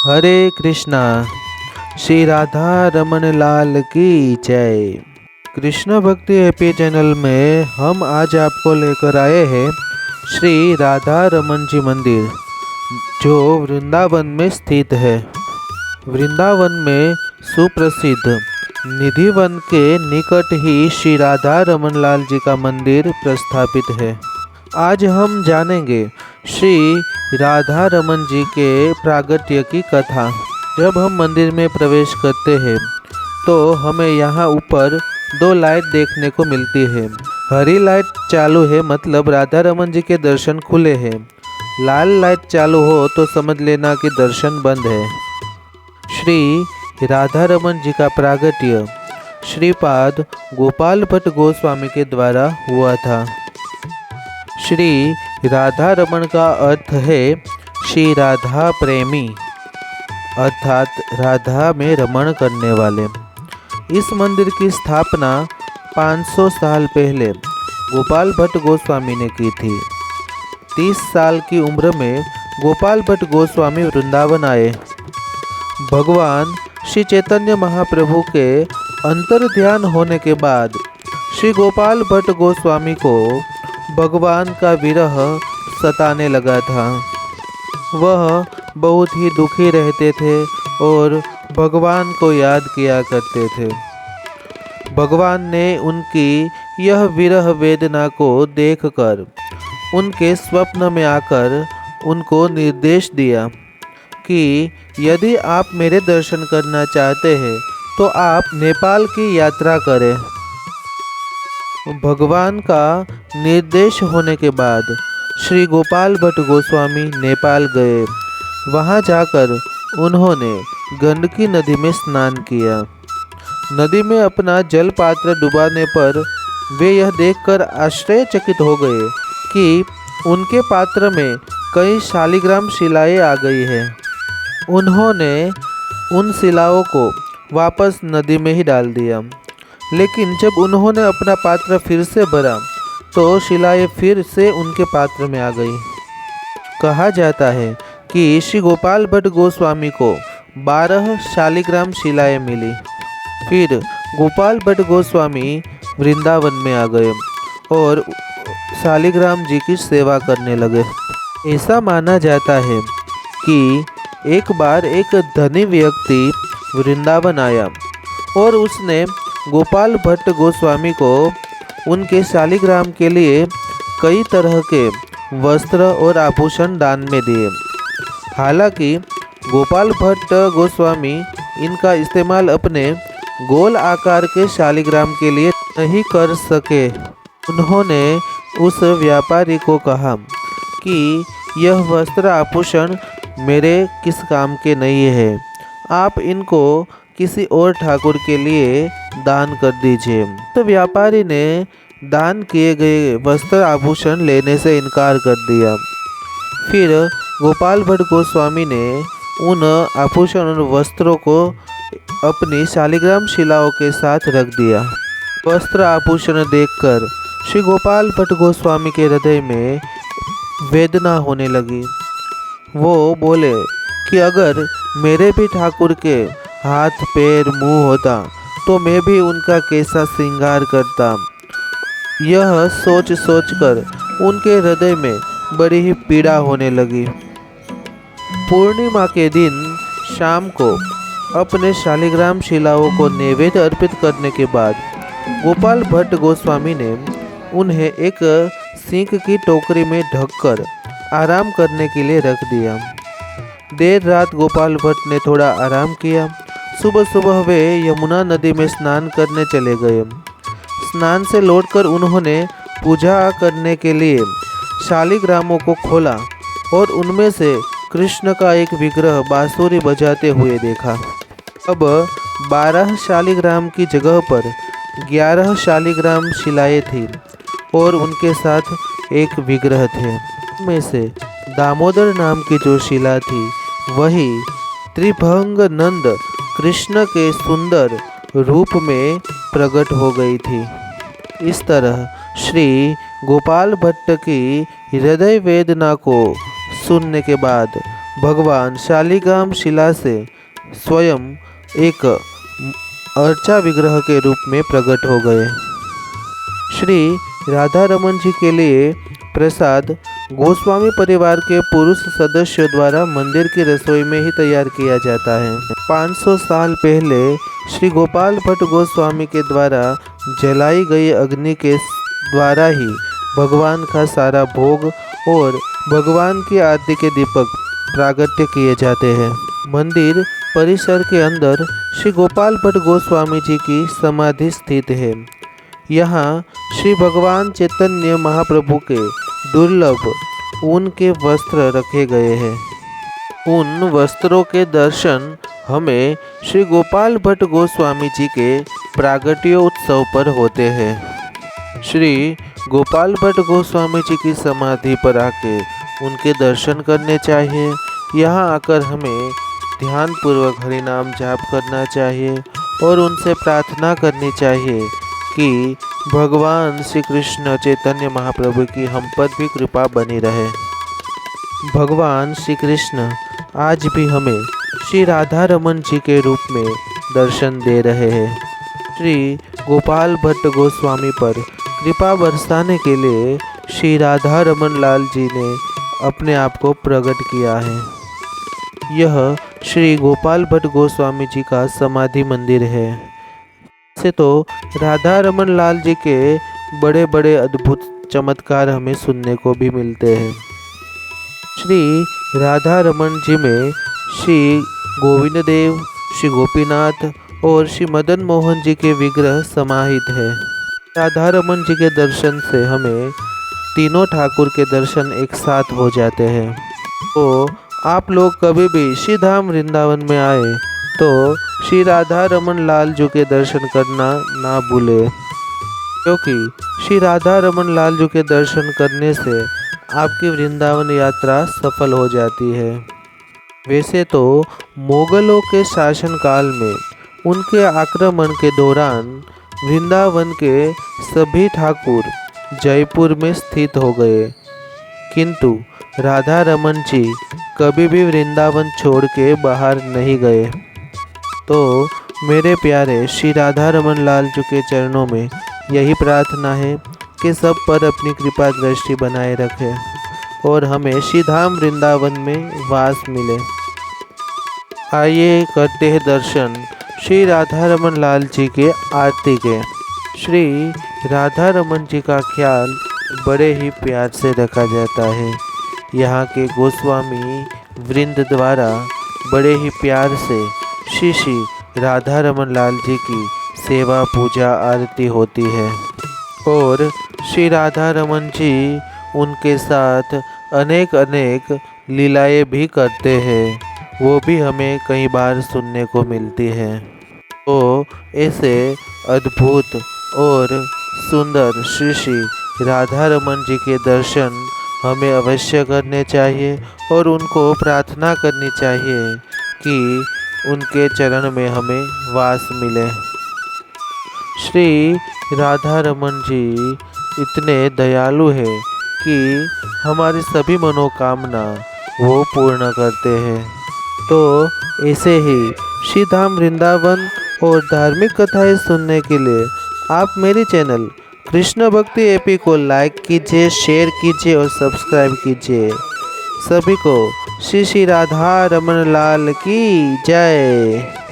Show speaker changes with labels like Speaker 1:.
Speaker 1: हरे कृष्णा। श्री राधा रमन लाल की जय। कृष्ण भक्ति एपी चैनल में हम आज आपको लेकर आए हैं श्री राधा रमन जी मंदिर, जो वृंदावन में स्थित है। वृंदावन में सुप्रसिद्ध निधिवन के निकट ही श्री राधा रमन लाल जी का मंदिर प्रस्थापित है। आज हम जानेंगे श्री राधा रमन जी के प्रागट्य की कथा। जब हम मंदिर में प्रवेश करते हैं तो हमें यहाँ ऊपर दो लाइट देखने को मिलती है। हरी लाइट चालू है मतलब राधा रमन जी के दर्शन खुले हैं। लाल लाइट चालू हो तो समझ लेना कि दर्शन बंद है। श्री राधा रमन जी का प्रागट्य श्रीपाद गोपाल भट्ट गोस्वामी के द्वारा हुआ था। श्री राधा रमन का अर्थ है श्री राधा प्रेमी, अर्थात राधा में रमण करने वाले। इस मंदिर की स्थापना 500 साल पहले गोपाल भट्ट गोस्वामी ने की थी। 30 साल की उम्र में गोपाल भट्ट गोस्वामी वृंदावन आए। भगवान श्री चैतन्य महाप्रभु के अंतर ध्यान होने के बाद श्री गोपाल भट्ट गोस्वामी को भगवान का विरह सताने लगा था। वह बहुत ही दुखी रहते थे और भगवान को याद किया करते थे। भगवान ने उनकी यह विरह वेदना को देखकर उनके स्वप्न में आकर उनको निर्देश दिया कि यदि आप मेरे दर्शन करना चाहते हैं तो आप नेपाल की यात्रा करें। भगवान का निर्देश होने के बाद श्री गोपाल भट्ट गोस्वामी नेपाल गए। वहां जाकर उन्होंने गंडकी नदी में स्नान किया। नदी में अपना जल पात्र डुबाने पर वे यह देखकर आश्चर्यचकित हो गए कि उनके पात्र में कई शालिग्राम शिलाएं आ गई हैं। उन्होंने उन शिलाओं को वापस नदी में ही डाल दिया, लेकिन जब उन्होंने अपना पात्र फिर से भरा तो शिलाएं फिर से उनके पात्र में आ गई। कहा जाता है कि श्री गोपाल भट्ट गोस्वामी को 12 शालिग्राम शिलाएं मिली। फिर गोपाल भट्ट गोस्वामी वृंदावन में आ गए और शालिग्राम जी की सेवा करने लगे। ऐसा माना जाता है कि एक बार एक धनी व्यक्ति वृंदावन आया और उसने गोपाल भट्ट गोस्वामी को उनके शालिग्राम के लिए कई तरह के वस्त्र और आभूषण दान में दिए। हालांकि गोपाल भट्ट गोस्वामी इनका इस्तेमाल अपने गोल आकार के शालिग्राम के लिए नहीं कर सके। उन्होंने उस व्यापारी को कहा कि यह वस्त्र आभूषण मेरे किस काम के नहीं है, आप इनको किसी और ठाकुर के लिए दान कर दीजिए। तो व्यापारी ने दान किए गए वस्त्र आभूषण लेने से इनकार कर दिया। फिर गोपाल भट्ट गोस्वामी ने उन आभूषण और वस्त्रों को अपनी शालिग्राम शिलाओं के साथ रख दिया। वस्त्र आभूषण देखकर श्री गोपाल भट्ट गोस्वामी के हृदय में वेदना होने लगी। वो बोले कि अगर मेरे भी ठाकुर के हाथ पैर मुंह होता तो मैं भी उनका कैसा श्रृंगार करता। यह सोच सोचकर उनके हृदय में बड़ी ही पीड़ा होने लगी। पूर्णिमा के दिन शाम को अपने शालिग्राम शिलाओं को नैवेद्य अर्पित करने के बाद गोपाल भट्ट गोस्वामी ने उन्हें एक सींक की टोकरी में ढककर आराम करने के लिए रख दिया। देर रात गोपाल भट्ट ने थोड़ा आराम किया। सुबह सुबह वे यमुना नदी में स्नान करने चले गए। स्नान से लौटकर उन्होंने पूजा करने के लिए शालिग्रामों को खोला और उनमें से कृष्ण का एक विग्रह बांसुरी बजाते हुए देखा। अब 12 शालिग्राम की जगह पर 11 शालिग्राम शिलाएं थीं और उनके साथ एक विग्रह थे। उनमें से दामोदर नाम की जो शिला थी वही त्रिभंग नंद कृष्ण के सुंदर रूप में प्रकट हो गई थी। इस तरह श्री गोपाल भट्ट की हृदय वेदना को सुनने के बाद भगवान शालिग्राम शिला से स्वयं एक अर्चा विग्रह के रूप में प्रकट हो गए। श्री राधा रमन जी के लिए प्रसाद गोस्वामी परिवार के पुरुष सदस्यों द्वारा मंदिर की रसोई में ही तैयार किया जाता है। 500 साल पहले श्री गोपाल भट्ट गोस्वामी के द्वारा जलाई गई अग्नि के द्वारा ही भगवान का सारा भोग और भगवान की आरती के दीपक प्रागट्य किए जाते हैं। मंदिर परिसर के अंदर श्री गोपाल भट्ट गोस्वामी जी की समाधि स्थित है। यहाँ श्री भगवान चैतन्य महाप्रभु के दुर्लभ ऊन के वस्त्र रखे गए हैं। उन वस्त्रों के दर्शन हमें श्री गोपाल भट्ट गोस्वामी जी के प्रागट्य उत्सव पर होते हैं। श्री गोपाल भट्ट गोस्वामी जी की समाधि पर आके उनके दर्शन करने चाहिए। यहाँ आकर हमें ध्यानपूर्वक हरिनाम जाप करना चाहिए और उनसे प्रार्थना करनी चाहिए कि भगवान श्री कृष्ण चैतन्य महाप्रभु की हम पर भी कृपा बनी रहे। भगवान श्री कृष्ण आज भी हमें श्री राधा रमन जी के रूप में दर्शन दे रहे हैं। श्री गोपाल भट्ट गोस्वामी पर कृपा बरसाने के लिए श्री राधा रमन लाल जी ने अपने आप को प्रकट किया है। यह श्री गोपाल भट्ट गोस्वामी जी का समाधि मंदिर है। से तो राधा रमन लाल जी के बड़े बड़े अद्भुत चमत्कार हमें सुनने को भी मिलते हैं। श्री राधा रमन जी में श्री गोविंद देव, श्री गोपीनाथ और श्री मदन मोहन जी के विग्रह समाहित है। राधा रमन जी के दर्शन से हमें तीनों ठाकुर के दर्शन एक साथ हो जाते हैं। तो आप लोग कभी भी श्री धाम वृंदावन में आए तो श्री राधा रमन लाल जी के दर्शन करना ना भूले, क्योंकि श्री राधा रमन लाल जी के दर्शन करने से आपकी वृंदावन यात्रा सफल हो जाती है। वैसे तो मुगलों के शासनकाल में उनके आक्रमण के दौरान वृंदावन के सभी ठाकुर जयपुर में स्थित हो गए, किंतु राधा रमन जी कभी भी वृंदावन छोड़ के बाहर नहीं गए। तो मेरे प्यारे श्री राधा रमन लाल जी के चरणों में यही प्रार्थना है कि सब पर अपनी कृपा दृष्टि बनाए रखें और हमें श्री धाम वृंदावन में वास मिले। आइए करते हैं दर्शन श्री राधा रमन लाल जी के आरती के। श्री राधा रमन जी का ख्याल बड़े ही प्यार से रखा जाता है। यहाँ के गोस्वामी वृंद द्वारा बड़े ही प्यार से श्री श्री राधा रमन लाल जी की सेवा पूजा आरती होती है और श्री राधा रमन जी उनके साथ अनेक अनेक लीलाएं भी करते हैं, वो भी हमें कई बार सुनने को मिलती हैं। तो ऐसे अद्भुत और सुंदर श्री श्री राधा रमन जी के दर्शन हमें अवश्य करने चाहिए और उनको प्रार्थना करनी चाहिए कि उनके चरण में हमें वास मिले। श्री राधा रमन जी इतने दयालु हैं कि हमारी सभी मनोकामना वो पूर्ण करते हैं। तो ऐसे ही श्री धाम वृंदावन और धार्मिक कथाएं सुनने के लिए आप मेरे चैनल कृष्ण भक्ति एपी को लाइक कीजिए, शेयर कीजिए और सब्सक्राइब कीजिए। सभी को श्री श्री राधा रमन लाल की जय।